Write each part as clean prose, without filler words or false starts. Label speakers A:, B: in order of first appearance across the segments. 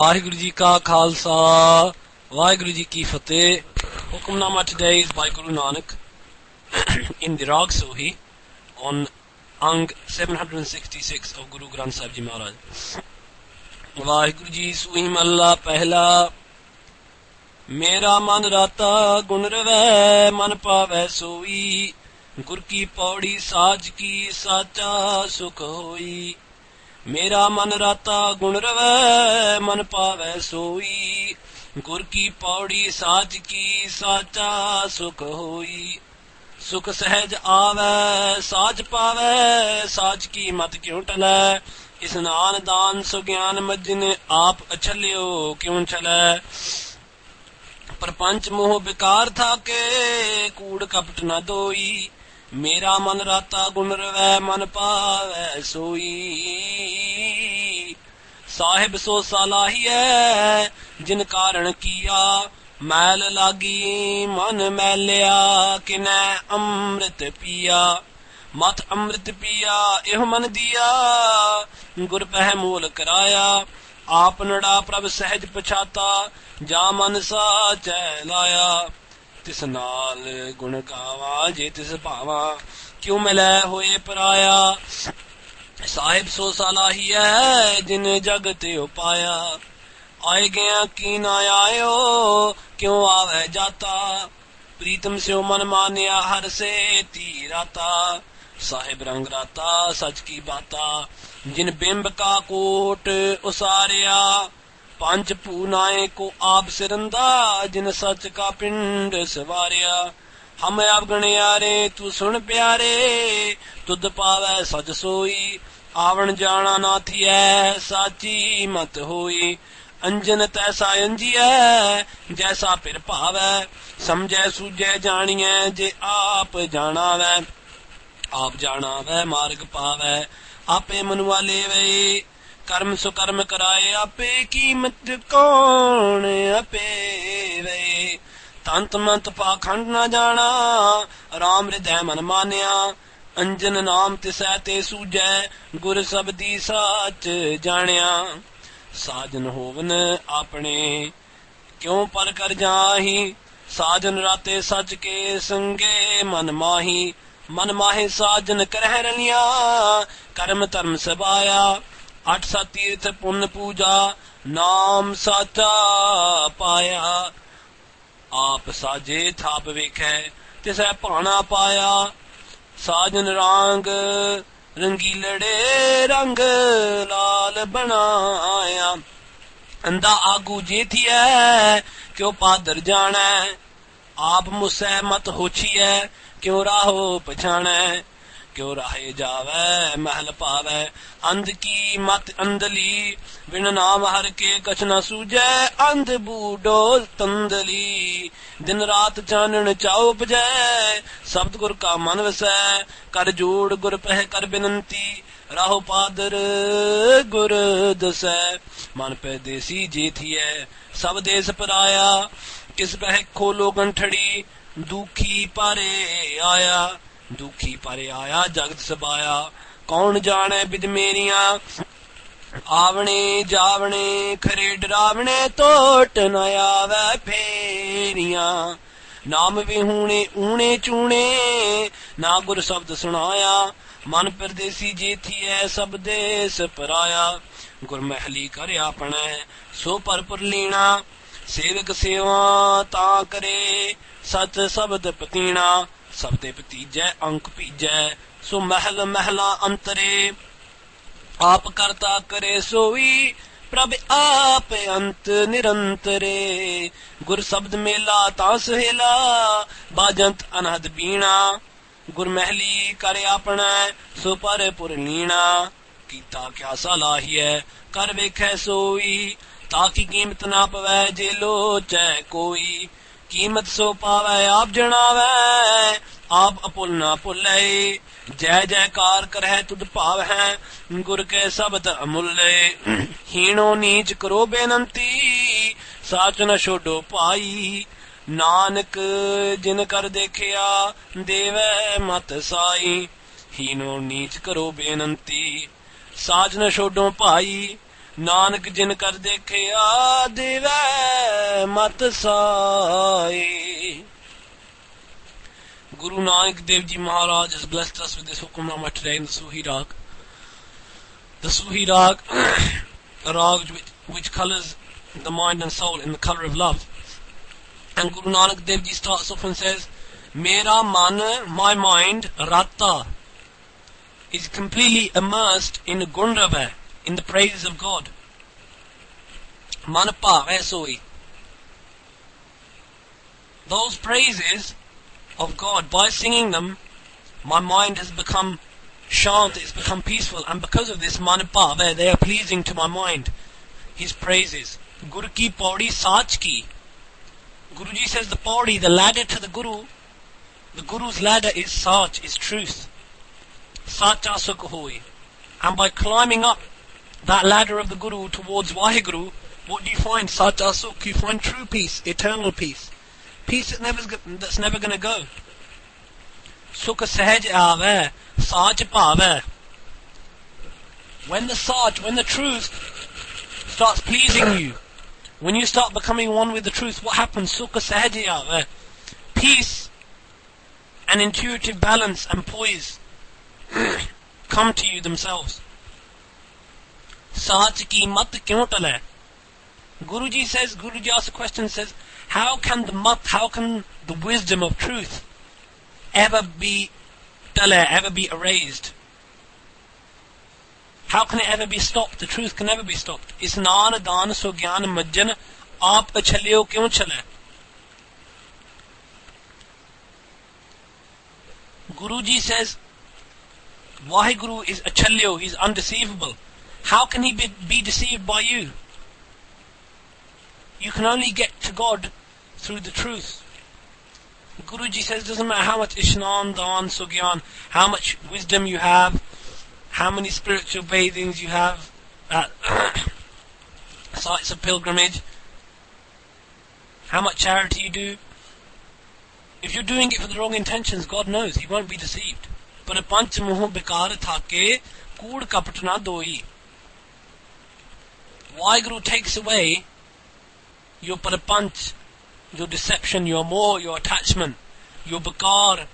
A: ਵਾਹਿਗੁਰੂ ਜੀ ਕਾ ਖਾਲਸਾ ਵਾਹਿਗੁਰੂ ਜੀ ਕੀ ਫਤਿਹ. Hukamnama today is by Guru Nanak in the Rag Soohee on Ang 766 of Guru Granth Sahib Ji Maharaj. Waheguru ji ਸੂਹੀ ਮਹਲਾ ਪਹਿਲਾ. ਮੇਰਾ ਮਨ ਰਾਤਾ ਗੁਣ ਰਵੈ ਮਨ ਪਾਵੈ ਸੋਈ ਗੁਰ ਕੀ ਪੌੜੀ ਸਾਜ ਕੀ ਸਾਚਾ ਸੁਖ ਹੋਈ. ਮੇਰਾ ਮਨ ਰਾਤਾ ਗੁਣ ਰਵੈ ਮਨ ਪਾਵੈ ਸੋਈ ਗੁਰ ਕੀ ਪੌੜੀ ਸਾਜ ਕੀ ਸਾਚਾ ਸੁਖ ਹੋਈ. ਸੁਖ ਸਹਿਜ ਆਵੈ ਸਾਜ ਪਾਵੈ ਸਾਜ ਕੀ ਮਤ ਕਿਉ ਟਲੈ. ਇਸਨਾਨ ਦਾਨ ਸੁਗਿਆਨ ਮਜਨ ਆਪ ਅਛਲਿਓ ਕਿਉ ਚਲੈ. ਪ੍ਰਪੰਚ ਮੋਹ ਬਿਕਾਰ ਥਾਕੇ ਕੂੜ ਕਪਟ ਨ ਦੋਈ. ਮੇਰਾ ਮਨ ਰਾਤਾ ਗੁਣ ਰਵੈ ਮਨ ਪਾਵੈ ਸੋਈ. ਸਾਹਿਬ ਸੋ ਸਲਾਹੀਐ ਜਿਨ ਕਾਰਣ ਕੀਆ ਮੈਲ ਲਾਗੀ ਮਨ ਮੈਲਿਆ ਕਿਨੈ ਅੰਮ੍ਰਿਤ ਪੀਆ. ਮਤ ਅੰਮ੍ਰਿਤ ਪੀਆ ਇਹੋ ਮਨ ਦੀਆ ਗੁਰ ਪਹਿ ਮੂਲ ਕਰਾਇਆ. ਆਪ ਨੜਾ ਪ੍ਰਭ ਸਹਿਜ ਪਛਾਤਾ ਜਾ ਮਨ ਸਾਚੈ ਲਾਇਆ. ਤਿਸ ਨਾਲ ਗੁਣ ਗਾਵਾਂ ਜੇ ਤਿਸ ਭਾਵਾਂ ਕਿਉ ਮਿਲੈ ਹੋਏ ਪਰਾਇਆ. ਸਾਹਿਬ ਸੋ ਸਲਾਹੀਐ ਜਿਨ ਜਗ ਤੇ ਉਪਾਇਆ. ਆਏ ਗਿਆ ਕੀ ਨਾ ਆਇਓ ਕਿਉ ਆਵੈ ਜਾਤਾ. ਪ੍ਰੀਤਮ ਸਿਓ ਮਨ ਮਾਨਿਆ ਹਰ ਸੇ ਤੀ ਰਾਤਾ. ਸਾਹਿਬ ਰੰਗ ਰਾਤਾ ਸਚ ਕੀ ਬਾਤਾ ਜਿਨ ਬਿੰਬ ਕਾ ਕੋਟ ਉਸਾਰਿਆ. ਪੰਜ ਪੂਨਾਏ ਕੋ ਆਪ ਸਿਰੰਦਾ ਜਿਨ ਸਚ ਕਾ ਪਿੰਡ ਸਵਾਰਿਆ. ਹਮ ਆਪ ਗਣਿਆਰੇ ਤੂੰ ਸੁਣ ਪਿਆਰੇ ਤੁਧ ਪਾਵੈ ਸਜ ਸੋਈ. ਆਵਣ ਜਾਣਾ ਨਾ ਥੀਐ ਸਾਚੀ ਮਤ ਹੋਈ. ਅੰਜਨ ਤੈਸਾ ਅੰਜੀਐ ਜੈਸਾ ਪਿਰ ਭਾਵੈ. ਸਮਝੈ ਸੂਝੈ ਜਾਣੀਐ ਜੇ ਆਪ ਜਾਣਾਵੈ. ਆਪ ਜਾਣਾਵੈ ਮਾਰਗ ਪਾਵੈ ਆਪੇ ਮਨੁਆ ਲੇਵੈ. ਕਰਮ ਸੁਕਰਮ ਕਰਾਏ ਆਪੇ ਕੀਮਤ ਕੌਣ ਆਪੇ ਵੇ. ਤੰਤ ਮੰਤ ਪਾਖੰਡ ਨਾ ਜਾਣਾ ਰਾਮ ਹਿਰਦੈ ਮਨ ਮਾਨਿਆ. ਅੰਜਨ ਨਾਮ ਤਿਸੈ ਤੇ ਸੂਝੈ ਗੁਰ ਸਬਦੀ ਸਾਚ ਜਾਣਿਆ. ਸਾਜਨ ਹੋਵਨ ਆਪਣੇ ਕਿਉ ਪਰ ਕਰ ਜਾਹੀ. ਸਾਜਨ ਰਾਤੇ ਸੱਚ ਕੇ ਸੰਗੇ ਮਨ ਮਾਹੀ. ਮਨ ਮਾਹੇ ਸਾਜਨ ਕਰਹਿ ਰਲਿਆ ਕਰਮ ਧਰਮ ਸਬਾਇਆ. ਅਠ ਸਤ ਤੀਰਥ ਪੁੰਨ ਪੂਜਾ ਨਾਮ ਸਾਚਾ ਪਾਇਆ. ਆਪ ਸਾਜੇ ਥਾਪ ਵੇਖੈ ਤਿਸੈ ਭਾਣਾ ਪਾਇਆ. ਸਾਜਨ ਰਾਂਗ ਰੰਗੀਲੜੇ ਰੰਗ ਲਾਲ ਬਣਾਇਆ. ਅੰਦਾ ਆਗੂ ਜੇ ਥੀਐ ਕਿਉ ਪਾਦਰ ਜਾਣੈ. ਆਪ ਮੁਸੈ ਮਤ ਹੋਛੀਐ ਕਿਉ ਰਾਹੋ ਪਛਾਣੈ. ਕਿਉ ਰਾਹੇ ਜਾਵੈ ਮਹਿਲ ਪਾਵੈ. ਅੰਧ ਕੀ ਮਤ ਅੰਧਲੀ ਬਿਨ ਨਾਮ ਹਰ ਕੇ ਕਛ ਨ ਸੂਝੈ. ਅੰਧ ਬੂਡੋਲ ਤੰਦਲੀ ਦਿਨ ਰਾਤ ਚਾਨਣ ਚਾਉ ਉਪਜੈ. ਸ਼ਬਦ ਗੁਰ ਕਾ ਮਨ ਵਸੈ ਕਰ ਜੋੜ ਗੁਰ ਪਹਿ ਕਰ ਬਿਨੰਤੀ. ਰਾਹੋ ਪਾਦਰ ਗੁਰ ਦਸੈ. ਮਨ ਪੈ ਦੇਸੀ ਜੇ ਥੀਐ ਸਭ ਦੇਸ ਪਰਾਇਆ. ਕਿਸ ਪਹਿ ਖੋਲੋ ਗੰਠੜੀ ਦੁਖੀ ਪਾਰੇ ਆਇਆ. ਦੁਖੀ ਪਾਰੇ ਆਇਆ ਜਗਤ ਸਬਾਇਆ. ਕੌਣ ਜਾਣੈ ਬਿਦ ਮੇਰੀਆਂ ਆਵਣੇ ਜਾਵਣੇ ਖਰੇ ਡਰਾਵਣੇ ਟੋਟ ਨ ਆਵੈ ਫੇਰੀਆਂ. ਨਾਮ ਵਿਹੂਣੇ ਊਣੇ ਚੂਣੇ ਨਾ ਗੁਰ ਸ਼ਬਦ ਸੁਣਾਇਆ. ਮਨ ਪਰਦੇਸੀ ਜੇਥੀਐ ਸਭ ਦੇਸ ਪਰਾਇਆ. ਗੁਰ ਮਹਿਲੀ ਕਰ ਆਪਣੈ ਸੋ ਪਰਪੁਰ ਲੀਣਾ. ਸੇਵਕ ਸੇਵਾ ਤਾਂ ਕਰੇ ਸਚ ਸ਼ਬਦ ਪਤੀਣਾ. ਸਬਦੇ ਭਤੀਜੈ ਅੰਕ ਭੀਜੈ ਸੋ ਮਹਿਲ ਮਹਿਲਾ ਅੰਤਰੇ. ਆਪ ਕਰਤਾ ਕਰੇ ਸੋਈ ਪ੍ਰਭ ਆਪ ਅੰਤ ਨਿਰੰਤਰੇ. ਗੁਰ ਸ਼ਬਦ ਮੇਲਾ ਤਾਂ ਸੁਹੇਲਾ ਬਾਜੰਤ ਅਨਹਦ ਬੀਣਾ. ਗੁਰ ਮਹਿਲੀ ਕਰ ਆਪਣਾ ਸੋ ਪਰਪੁਰ ਲੀਣਾ. ਕੀਤਾ ਕਿਆ ਸਲਾਹੀਐ ਕਰ ਵੇਖੈ ਸੋਈ. ਤਾਂ ਕੀ ਕੀਮਤ ਨਾ ਪਵੈ ਜੇ ਲੋਚੈ ਕੋਈ. ਕੀਮਤ ਸੋ ਪਾਵੈ ਆਪ ਜਣਾਵੈ ਆਪ ਅਪੁੱਲ ਨਾ ਭੁੱਲੈ. ਜੈ ਜੈਕਾਰ ਕਰਹਿ ਤੁਧ ਭਾਵ ਹੈ ਗੁਰ ਕੇ ਸ਼ਬਦ ਅਮੁੱਲੇ. ਹੀਣੋ ਨੀਚ ਕਰੋ ਬੇਨੰਤੀ ਸਾਚ ਨ ਛੋਡੋ ਭਾਈ. ਨਾਨਕ ਜਿਨ ਕਰ ਦੇਖਿਆ ਦੇਵੈ ਮਤ ਸਾਈ. ਹੀਣੋ ਨੀਚ ਕਰੋ ਬੇਨੰਤੀ ਸਾਚ ਨ ਛੋਡੋ ਭਾਈ. नानक जिन कर देखिया देवै मत Sai. Guru Nanak Dev Ji Maharaj has blessed us with this Hukamnama today in the Soohee Rag. The Soohee Rag, a rag which colors the mind and soul in the color of love. And Guru Nanak Dev Ji starts off and says, Mera man, my mind, Rata, is completely immersed in Gunrava, in the praises of God. Man Bhave Soi. Those praises of God, by singing them, my mind has become chant, it's become peaceful, and because of this, man Bhave, they are pleasing to my mind. His praises. Guru ki paudi sach ki. Guruji says the paudi, the ladder to the Guru's ladder is sach, is truth. Sacha sukh hoi. And by climbing up that ladder of the Guru towards Vaheguru, what do you find? Sacha sukh, you find true peace, eternal peace. Peace that's never going to go. Sukh sahaj aave, sach paave. When the truth starts pleasing you, when you start becoming one with the truth, what happens? Sukh sahaj aave. Peace and intuitive balance and poise come to you themselves. Sach ki mat kyun tale? Guruji asks a question, says, how can the wisdom of truth ever be erased? How can it ever be stopped? The truth can never be stopped. Isnan dan so gyan majjan aap achalyo kyun chale? Guruji says, Vaheguru is achalyo, he's undeceivable. How can he be deceived by you? You can only get to God through the truth. Guruji says, doesn't matter how much Ishnan, Dan, Sugyan, how much wisdom you have, how many spiritual bathings you have at sites of pilgrimage, how much charity you do. If you're doing it for the wrong intentions, God knows, He won't be deceived. But a panch muh bekar thake, kood kapat na doi. Vaheguru takes away your parapanch, your deception, your more, your attachment, your bakar,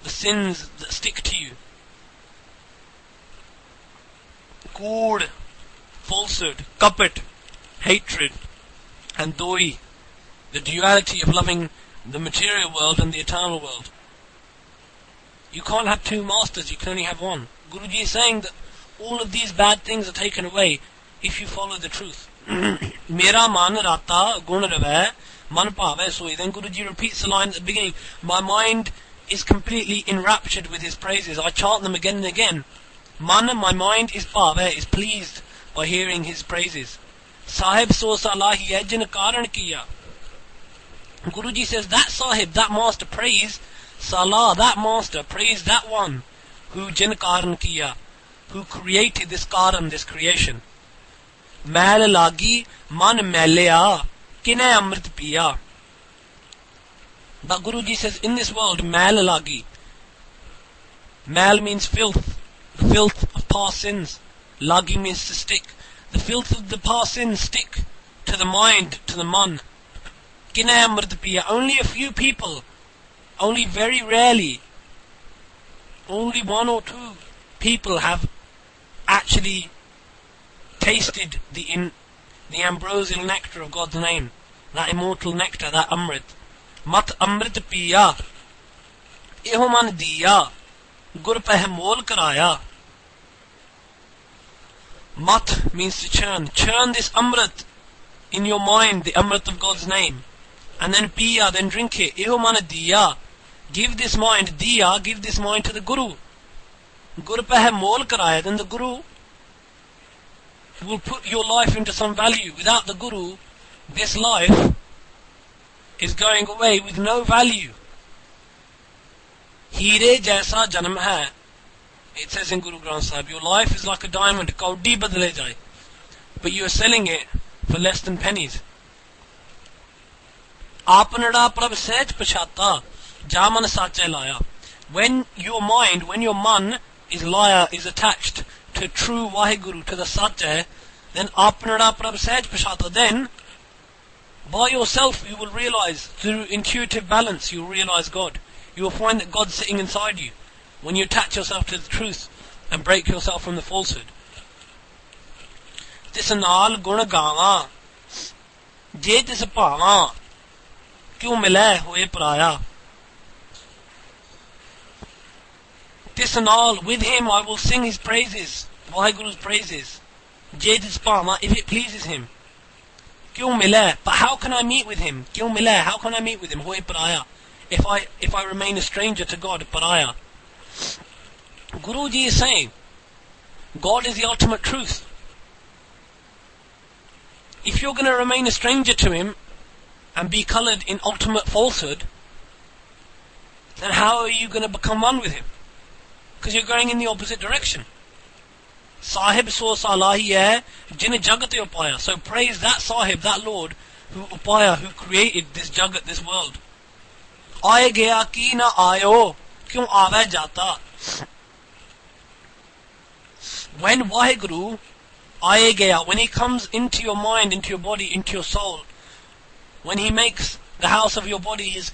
A: the sins that stick to you. Kood, falsehood, kapat, hatred, and doi, the duality of loving the material world and the eternal world. You can't have two masters, you can only have one. Guruji is saying that all of these bad things are taken away if you follow the truth. Mera man rata gun rave man bhave soi. Then Guruji repeats the line at the beginning. My mind is completely enraptured with His praises. I chant them again and again. Man, my mind is bhave, is pleased by hearing His praises. Sahib so salahi hai jin karan kiya. Guruji says that Sahib, that master, praise Salah, that master, praise that one who jin karan kiya, who created this karan, this creation. Mehl lagi man mehlya kine amrit piya. But Guruji says in this world, Mehl lagi. Mehl means filth, the filth of past sins. Lagi means to stick. The filth of the past sins stick to the mind, to the man. Kine amrit piya. Only a few people, only very rarely, only one or two people have actually tasted the ambrosial nectar of God's name, that immortal nectar, that amrit. Mat amrit piya, eho man diya, gur peh mol karaya. Mat means to churn. Churn this amrit in your mind, the amrit of God's name. And then piya, then drink it. Eho man diya. Give this mind, diya, give this mind to the Guru. Gur peh mol karaya. Then the Guru will put your life into some value. Without the Guru, this life is going away with no value. Heere jaisa janam hai. It says in Guru Granth Sahib, your life is like a diamond, kaudi badle jai. But you are selling it for less than pennies. Apanada prabh sehj pachata, jaman sache laya. When your mind, when your man is attached to true Vaheguru, to the Satya, then apnada prab sahaj pashata. Then by yourself you will realize, through intuitive balance you will realize God. You will find that God's sitting inside you when you attach yourself to the truth and break yourself from the falsehood. Tis naal gun gawa je tis bhava kyun milay hoye paraya. Tis naal, with him I will sing his praises, Vaheguru's praises. Je tis bhava, if it pleases him. Kyun milay, but how can I meet with him? Kyun milay, how can I meet with him? Hoye paraya, if I remain a stranger to God, paraya. Guruji is saying, God is the ultimate truth. If you're going to remain a stranger to him and be coloured in ultimate falsehood, then how are you going to become one with him? Because you're going in the opposite direction. Sahib so salahi hai jin jagat upaya. So praise that Sahib, that Lord, who upaya, who created this jagat, this world. Aaye gaya ki na aayo, kyun aave jata. When Vaheguru aaye gaya, when he comes into your mind, into your body, into your soul, when he makes the house of your body his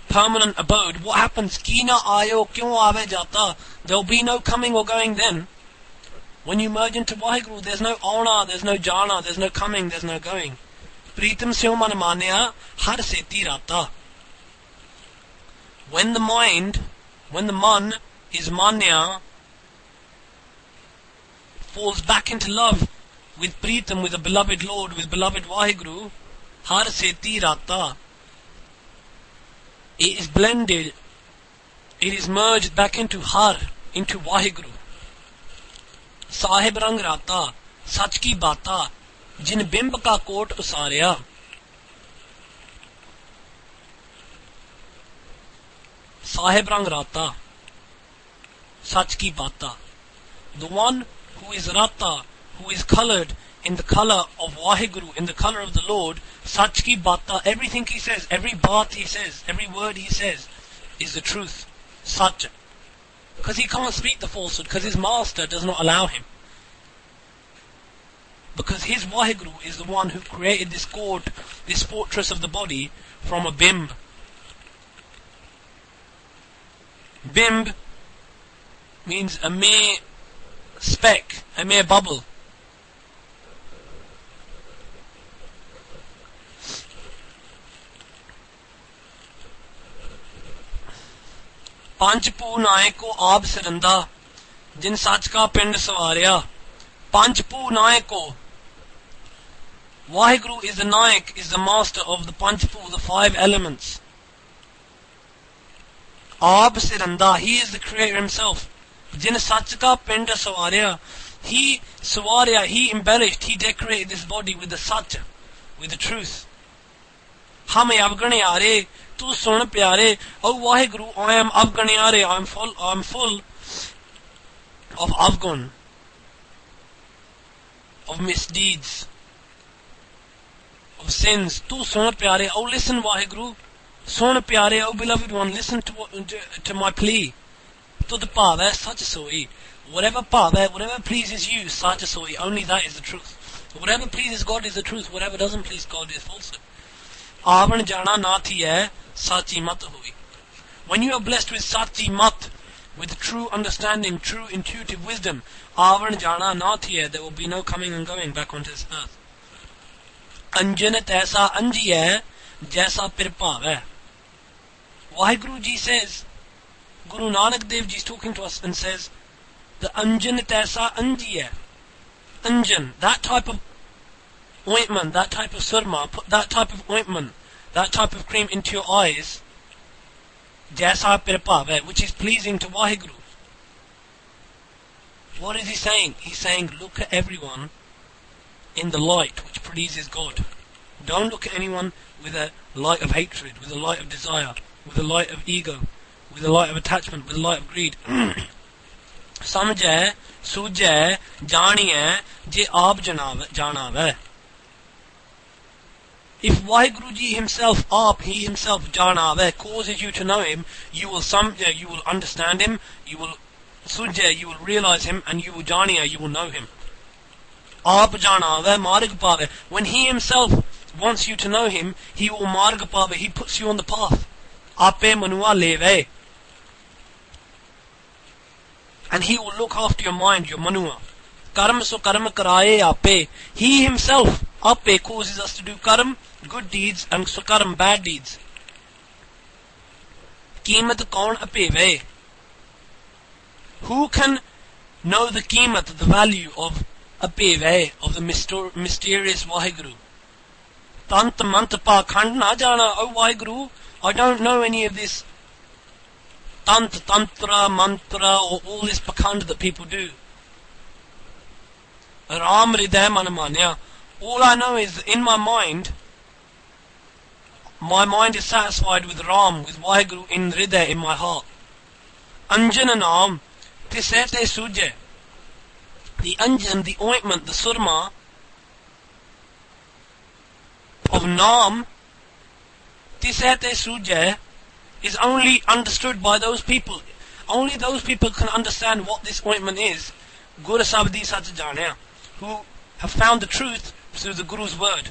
A: permanent abode, what happens? Ki na aayo, kyun aave jata. There will be no coming or going then. When you merge into Vaheguru, there's no auna, there's no jana, there's no coming, there's no going. Pritam syo man manya har seti rata. When the mind, when the man is manya, falls back into love with Pritam, with the beloved Lord, with beloved Vaheguru, har seti rata. It is blended, it is merged back into har, into Vaheguru. Sahib rang rata, sach ki bata, jin bimb ka kot usarya. Sahib rang rata, sach ki bata. The one who is rata, who is coloured in the colour of Vaheguru, in the colour of the Lord, sach ki bata, everything he says, every baat he says, every word he says, is the truth, sach. Because he can't speak the falsehood, because his master does not allow him. Because his Vaheguru is the one who created this court, this fortress of the body, from a bimb. Bimb means a mere speck, a mere bubble. पंच पू नायक को आप सिरंदा जिन सच का पिंड सवारिया. पंच पू नायक को, Vaheguru is the Nayak, is the master of the Panchpu, the 5 elements. Aap Siranda, he is the creator himself. Jin Sach ka Pinda Sawarya, he Sawarya, he embellished, he decorated this body with the Sach, with the truth. Hame Afghani Are, tu sun pyare, oh Vaheguru, I am Afghani Are, I am full of Afghan, of misdeeds, of sins. Tu sun pyare, oh listen Vaheguru, sun pyare, oh beloved one, listen to my plea. To the bhav, such a Soohee. Whatever bhav, whatever pleases you, such a Soohee, only that is the truth. Whatever pleases God is the truth, whatever doesn't please God is falsehood. Avan jana nathi hai, sachi mat hui. When you are blessed with sachi mat, with true understanding, true intuitive wisdom, avan jana nathi hai, there will be no coming and going back onto this earth. Anjanat aisa anji hai, jaisa pir bhav hai. Vaheguru ji says, Guru Nanak Dev Ji is talking to us and says, the anjan taisa anji hai. Anjan, that type of ointment, that type of surma, put that type of ointment, that type of cream into your eyes, jaisa pir bhav hai, which is pleasing to Vaheguru. What is he saying? He's saying, look at everyone in the light which pleases God. Don't look at anyone with a light of hatred, with a light of desire, with a light of ego, with a light of attachment, with a light of greed. Samjhe, sujhe, janiye, je aap janave. If Vaheguruji himself, aap, he himself, janave, causes you to know him, you will samjhe, you will understand him, you will sujhe, you will realize him, and you will janiya, you will know him. Aap janaave, marg paave. When he himself wants you to know him, he will marg paave. He puts you on the path. Ape manua leve. And he will look after your mind, your manua. Karma so karma karaye ape. He himself, ape, causes us to do karma, good deeds, and sukarm, bad deeds. कीमत कौन अपेवे? Who can know the कीमत, the value of अपेवे, of the mysterious Vaheguru? Tant mant pakhand na jana, oh Vaheguru, I don't know any of this tantra, mantra, or all this pakhand that people do. Ram hriday man manya. All I know is in my mind is satisfied with Ram, with Vaheguru in hriday, in my heart. Anjan Naam, tisete suje. The anjan, the ointment, the surma of Naam, tisete suje, is only understood by those people. Only those people can understand what this ointment is. Guru Sabdi Sach Janya, who have found the truth through the Guru's word.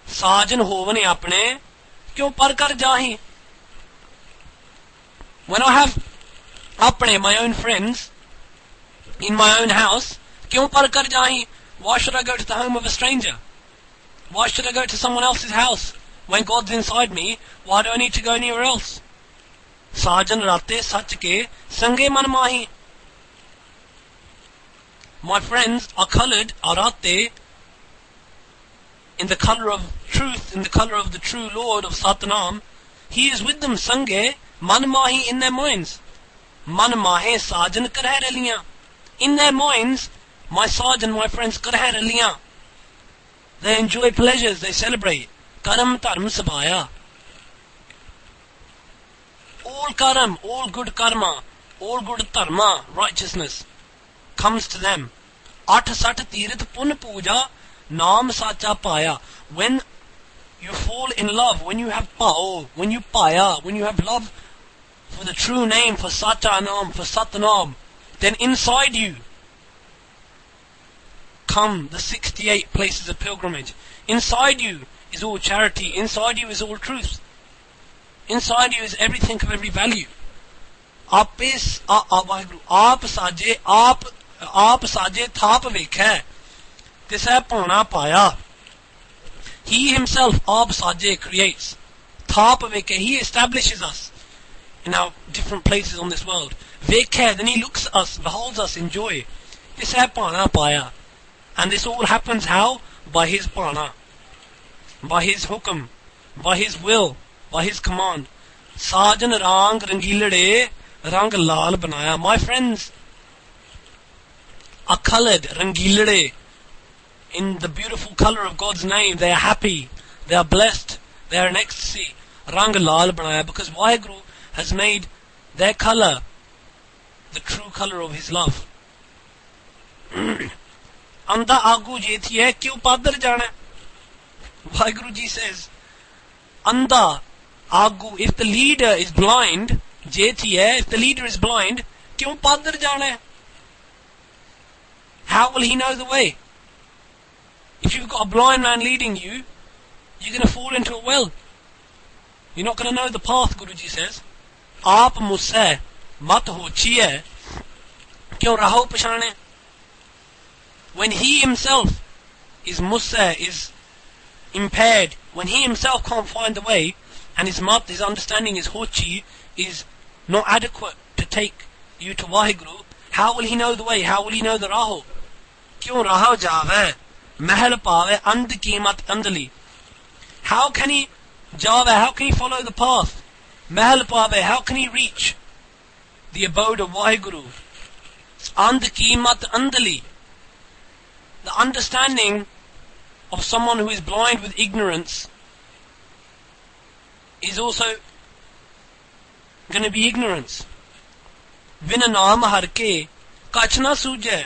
A: Sajan hovane apne kyun par kar jahi. When I have apne, my own friends, in my own house, kyun par kar jahi? Why should I go to the home of a stranger? Why should I go to someone else's house? When God's inside me, why do I need to go anywhere else? Sajan rate sach ke sange man mahi. My friends are coloured, arate, in the colour of truth, in the colour of the true Lord of Satnam. He is with them, sange, man mahi, in their minds. Man mahe sajan karhe raliyan. In their minds, my sajan, my friends, karhe raliyan. They enjoy pleasures, they celebrate. Karam dharma sabaya. All karam, all good karma, all good dharma, righteousness, comes to them. Atha sat tirat pun puja, naam sacha paya. When you fall in love, when you have pao, when you paya, when you have love for the true name, for sacha naam, for satnam, then inside you come the 68 places of pilgrimage. Inside you is all charity. Inside you is all truth. Inside you is everything of every value. Aap saje thap vekha. Tisai pauna paya. He himself, aap saje, creates. Thap vekha. He establishes us in our different places on this world. Vekha, then he looks at us, beholds us in joy. Tisai pauna paya. And this all happens how? By his pana, by his hukam, by his will, by his command. Sajan rang rangilade rang lal banaya. My friends are coloured, rangilade, in the beautiful colour of God's name. They are happy, they are blessed, they are in ecstasy. Rang lal banaya, because Vaheguru has made their colour the true colour of his love. Anda agu jeti hai, kyun padar jana? Vaheguru Ji says, Anda agu, if the leader is blind, jeti hai, if the leader is blind, kyun padar jana? How will he know the way? If you've got a blind man leading you, you're going to fall into a well. You're not going to know the path, Guruji says. Aap musse mat hochiye, kyun raho pashane? When he himself is musa, is impaired, when he himself can't find the way, and his mat, his understanding, is hochi, is not adequate to take you to Vaheguru, how will he know the way? How will he know the raho? Kyun raho jave, Mehl paave, and कीमत andali. How can he jave? How can he follow the path? Mehl paave, how can he reach the abode of Vaheguru? And कीमत andali. The understanding of someone who is blind with ignorance is also going to be ignorance. Vina naam harke kachna suje.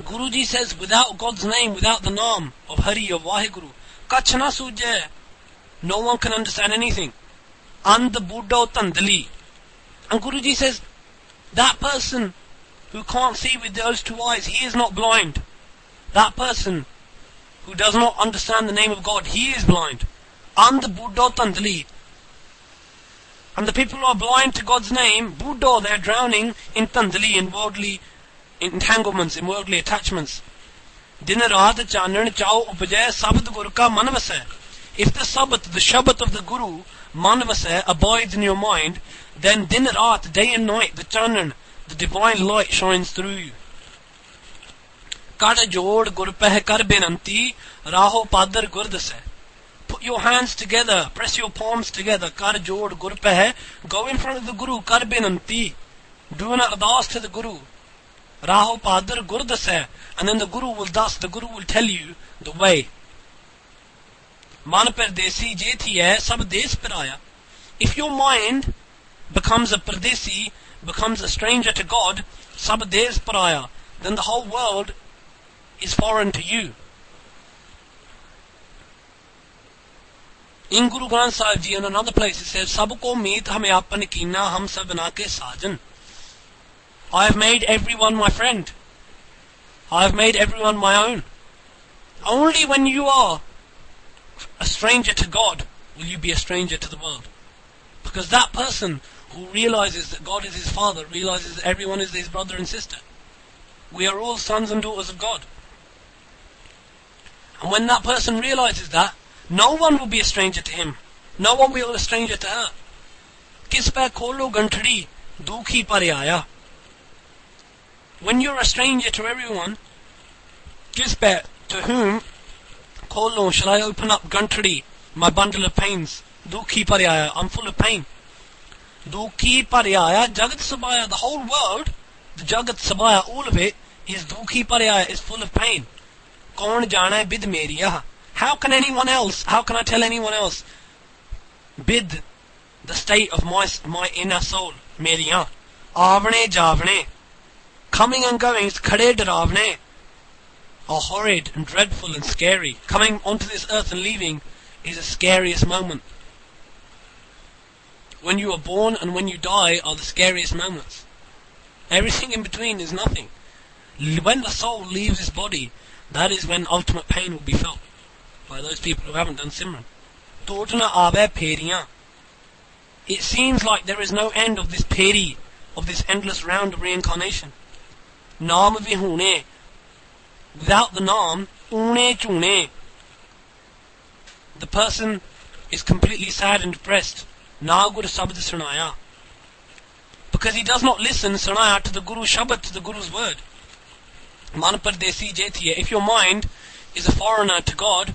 A: Guruji says, without God's name, without the naam of Hari, of Vaheguru, kachna suje, no one can understand anything. And the Buddha tandali. And Guruji says, that person who can't see with those two eyes, he is not blind. That person who does not understand the name of God, he is blind. And Buddha Tandali. And the people who are blind to God's name, Buddha, they're drowning in Tandali, in worldly entanglements, in worldly attachments. Din raat chanan chao upajay sabd guru ka man vasai. If the Shabad of the Guru, man vasai, abides in your mind, then din raat, day and night, the chanan, the divine light shines through you. Kada jod gur peh kar benanti, raho padar gur dasai. Put your hands together, press your palms together, kar jod gur peh, go in front of the Guru, kar benanti. Do an ardas to the Guru. Raho padar gur dasai. And then the Guru will tell you the way. Man pardesi jethi hai, sab des par aaya. If your mind becomes a pardesi, becomes a stranger to God, sab des par aaya, then the whole world is foreign to you. In Guru Granth Sahib Ji, in another place, it says, Sabko meet hame apan kina, ham sab bana ke sajan. I have made everyone my friend. I have made everyone my own. Only when you are a stranger to God will you be a stranger to the world. Because that person who realizes that God is his father, realizes that everyone is his brother and sister. We are all sons and daughters of God. And when that person realizes that, no one will be a stranger to him. No one will be a stranger to her. Kis pe kholo ganthadi, dukhi par aaya. When you're a stranger to everyone, kis pe, to whom, kholo, shall I open up ganthadi, my bundle of pains? Dukhi par aaya, I'm full of pain. Dukhi par aaya, jagat sabaya, the whole world, the jagat sabaya, all of it, is dukhi par aaya, is full of pain. Kaun jana hai bid meriya. How can I tell anyone else, bid, the state of my inner soul, meriya, avne javne, coming and going, khade daravne, are horrid and dreadful and scary. Coming onto this earth and leaving is the scariest moment. When you are born and when you die are the scariest moments. Everything in between is nothing. When the soul leaves this body, that is when ultimate pain will be felt by those people who haven't done Simran. Totna ave pheriyan. It seems like there is no end of this pheri, of this endless round of reincarnation. Naam vihune. Without the Naam, une chune. The person is completely sad and depressed. Na Guru Shabad Sarnaya. Because he does not listen Sarnaya to the Guru Shabad, to the Guru's word. Man pardesi jetiye. If your mind is a foreigner to God,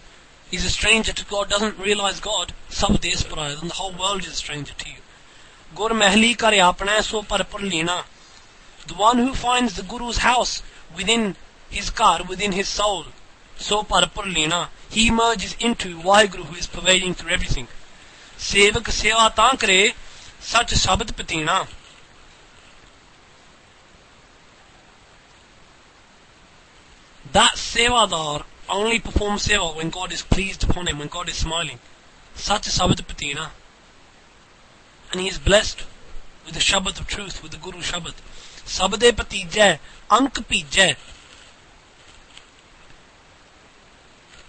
A: is a stranger to God, doesn't realize God, sab des paraya, then the whole world is a stranger to you. Gur Mehli kare apna so par lina. The one who finds the Guru's house within his kar, within his soul, so par lina, he merges into Vaheguru, who is pervading through everything. Sevak seva taan kare, sach shabad patina. That sevadar only performs seva when God is pleased upon him, when God is smiling. Sach Shabad Patina. And he is blessed with the Shabad of truth, with the Guru Shabad. Sabade Patijay, Ank Pijay.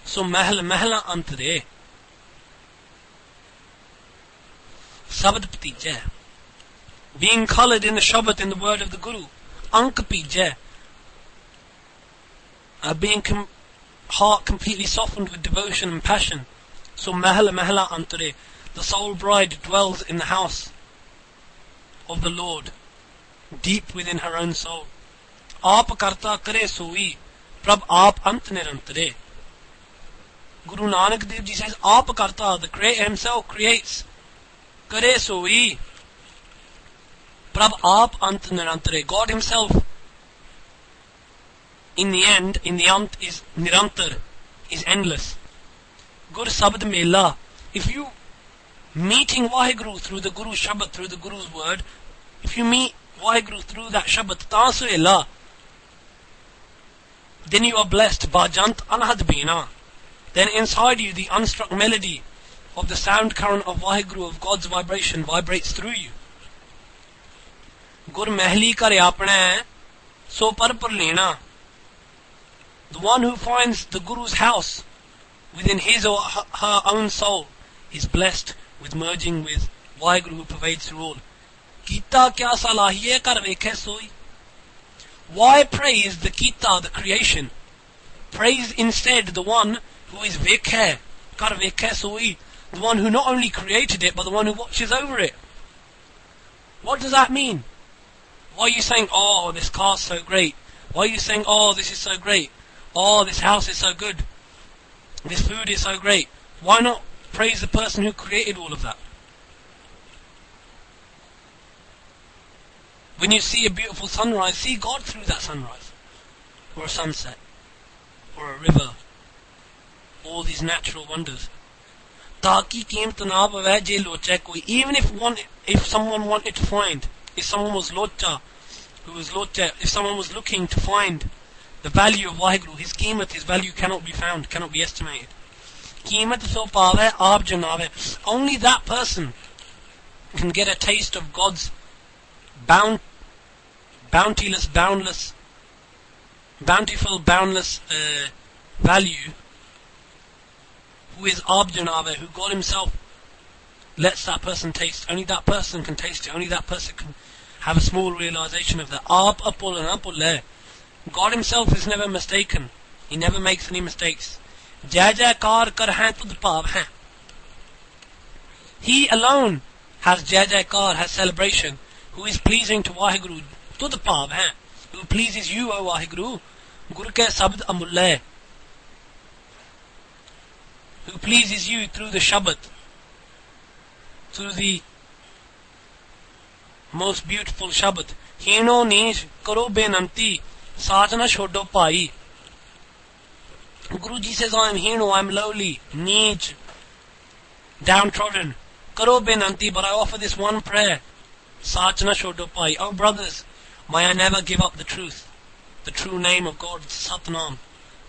A: So Mehl Antare. Sabad Patijay. Being colored in the Shabad, in the word of the Guru. Ank Pijay. Being heart completely softened with devotion and passion. So Mehl Antare. The soul bride dwells in the house of the Lord, deep within her own soul. Aap karta kare Soohee, Prabh aap ant nirantare. Guru Nanak Dev Ji says, Aap karta, the Creator himself creates. Kare Soohee, Prabh aap ant nirantare. God himself, in the end, in the ant, is nirantar, is endless. Gur Sabad Mela. If you meeting Vaheguru through the Guru Shabad, through the Guru's word, if you meet Vaheguru through that Shabad, Tansu Ela, then you are blessed. Bajant Anahad Bina. Then inside you the unstruck melody of the sound current of Vaheguru, of God's vibration, vibrates through you. Gur Mehli kare apna so par lena. The one who finds the Guru's house within his or her own soul is blessed with merging with Waheguru who pervades through all. Kita kya salahiye kar vekhe soi. Why praise the Kita, the creation? Praise instead the one who is vekhe, kar vekhe soi, the one who not only created it, but the one who watches over it. What does that mean? Why are you saying, oh, this car's so great? Why are you saying, oh, this is so great? Oh, this house is so good. This food is so great. Why not praise the person who created all of that? When you see a beautiful sunrise, see God through that sunrise. Or a sunset. Or a river. All these natural wonders. Even if someone wanted to find, if someone was locha, if someone was looking to find the value of Waheguru, his qeemat, his value cannot be found, cannot be estimated. Qeemat so paave, aap janave. Only that person can get a taste of God's bountiful, boundless value, who is aap janave, who God himself lets that person taste. Only that person can taste it. Only that person can have a small realization of that. Aap apul and apul le. God himself is never mistaken. He never makes any mistakes. Jai Jaikar kar hain tud bhav hain. He alone has Jai Jaikar, has celebration, who is pleasing to Waheguru. Tud bhav hain. Who pleases you, O Waheguru. Gur ke sabd amulle. Who pleases you through the Shabad. Through the most beautiful Shabad. Hino nish karo benanti. Sajna shodo pai. Guruji says, I am hino, I am lowly, neech, downtrodden. Karo benanti, but I offer this one prayer. Sajna shodo pai. Oh brothers, may I never give up the truth. The true name of God, Satnam.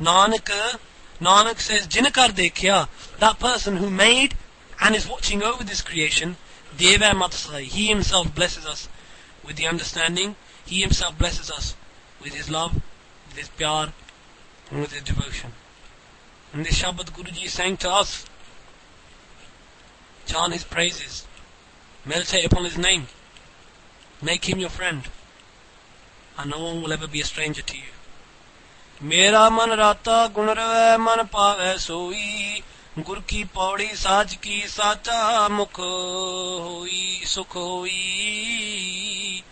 A: Nanak says, Jinakar dekhya, that person who made and is watching over this creation, Deva Matsai, he himself blesses us with the understanding, he himself blesses us with his love, with his pyar, and with his devotion. And this Shabad Guruji is saying to us, chant his praises, meditate upon his name, make him your friend, and no one will ever be a stranger to you. Mera man rata gun rave man pave soi, gur ki paudi saj ki sacha mukh hoi sukh hoi.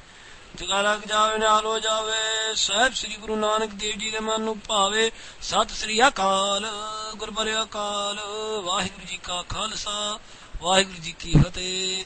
A: जगा लग जावे नाल हो जावे साहिब श्री गुरु नानक देव जी दे मन नू भावे सत श्री अकाल गुरबरे अकाल वाहिगुरु जी का खालसा वाहिगुरु जी की फतेह।